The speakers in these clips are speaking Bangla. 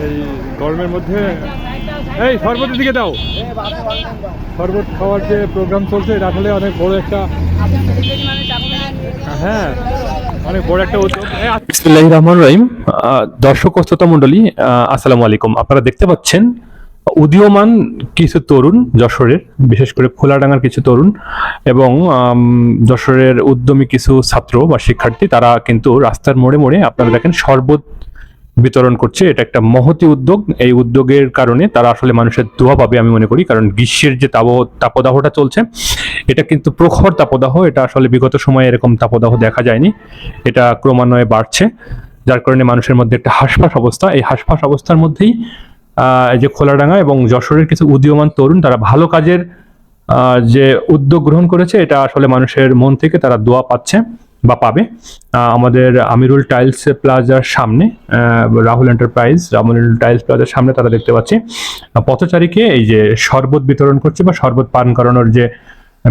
এই গরমের মধ্যে এই শরবতের দিকে দাও। শরবত খাওয়ার যে প্রোগ্রাম চলছে এটা আসলে অনেক বড় একটা, হ্যাঁ অনেক বড় একটা উদ্যোগ। বিসমিল্লাহির রহমানির রহিম। দর্শক ও শ্রোতা মণ্ডলী, আসসালামু আলাইকুম। আপনারা দেখতে পাচ্ছেন উদীয়মান কিছু তরুণ যশোরের, বিশেষ করে খোলাডাঙ্গার কিছু তরুণ এবং যশোরের উদ্যমী কিছু ছাত্র বা শিক্ষার্থী, তারা কিন্তু রাস্তার মোড়ে মোড়ে আপনারা দেখেন শরবত বিতরণ করছে। এটা একটা মহতি উদ্যোগ। এই উদ্যোগের কারণে তারা আসলে মানুষের দোয়া পাবে আমি মনে করি, কারণ গ্রীষ্মের যে তাপদাহটা চলছে এটা কিন্তু প্রখর তাপদাহ। এটা আসলে বিগত সময়ে এরকম তাপদাহ দেখা যায়নি, এটা ক্রমান্বয়ে বাড়ছে, যার কারণে মানুষের মধ্যে একটা হাসফাস অবস্থা। এই হাসফাস অবস্থার মধ্যেই এই যে খোলাডাঙ্গা এবং যশোরের কিছু উদীয়মান তরুণ, তারা ভালো কাজের যে উদ্যোগ গ্রহণ করেছে, এটা আসলে মানুষের মন থেকে তারা দোয়া পাচ্ছে বা পাবে। আমাদের আমিরুল টাইলস প্লাজার সামনে, রাহুল টাইলস প্লাজার সামনে তারা দেখতে পাচ্ছি পথচারীকে এই যে শরবত বিতরণ করছে বা শরবত পান করানোর যে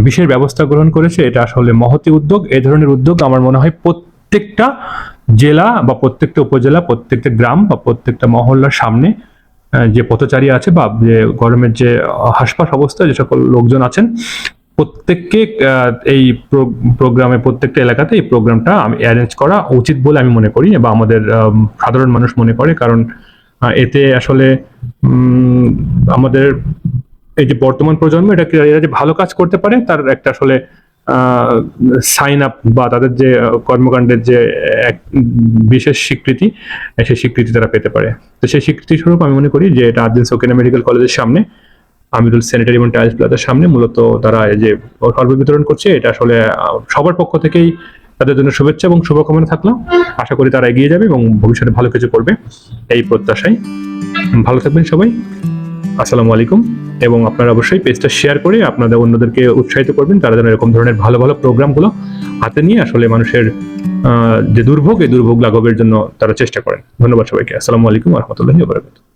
বিশেষ ব্যবস্থা গ্রহণ করেছে, এটা আসলে মহতি উদ্যোগ। এই ধরনের উদ্যোগ আমার মনে হয় প্রত্যেকটা জেলা বা প্রত্যেকটা উপজেলা, প্রত্যেকটা গ্রাম বা প্রত্যেকটা মহল্লার সামনে যে পথচারী আছে বা যে গরমের যে হাসপাস অবস্থা যে সকল লোকজন আছেন, প্রত্যেককে এই প্রোগ্রামে, প্রত্যেকটা এলাকাতে এই প্রোগ্রামটা আমি অ্যারেঞ্জ করা উচিত বলে আমি মনে করি বা আমাদের সাধারণ মানুষ মনে করে। কারণ এতে আসলে আমাদের এই যে বর্তমান প্রজন্ম, এটা এরা যে ভালো কাজ করতে পারে তার একটা আসলে সাইন আপ বা তাদের যে কর্মকাণ্ডের যে এক বিশেষ স্বীকৃতি, সেই স্বীকৃতি তারা পেতে পারে। তো সেই স্বীকৃতি স্বরূপ আমি মনে করি যে এটা আরদিন সকিনা মেডিকেল কলেজের সামনে, আমিরুল স্যানিটারি এবং টাইলস প্লাজার সামনে মূলত তারা এই যে শরবত বিতরণ করছে, এটা আসলে সবার পক্ষ থেকেই তাদের জন্য শুভেচ্ছা এবং শুভকামনা থাকলো। আশা করি তারা এগিয়ে যাবে এবং ভবিষ্যতে ভালো কিছু করবে, এই প্রত্যাশায়। ভালো থাকবেন সবাই, আসসালামু আলাইকুম। এবং আপনারা অবশ্যই পেজটা শেয়ার করে আপনাদের অন্যদেরকে উৎসাহিত করবেন, তারা যেন এরকম ধরনের ভালো ভালো প্রোগ্রামগুলো হাতে নিয়ে আসলে মানুষের যে দুর্ভোগ, এই দুর্ভোগ লাঘবের জন্য তারা চেষ্টা করেন। ধন্যবাদ সবাইকে। আসসালামু আলাইকুম ওয়া রাহমাতুল্লাহি ওয়া বারাকাতুহু।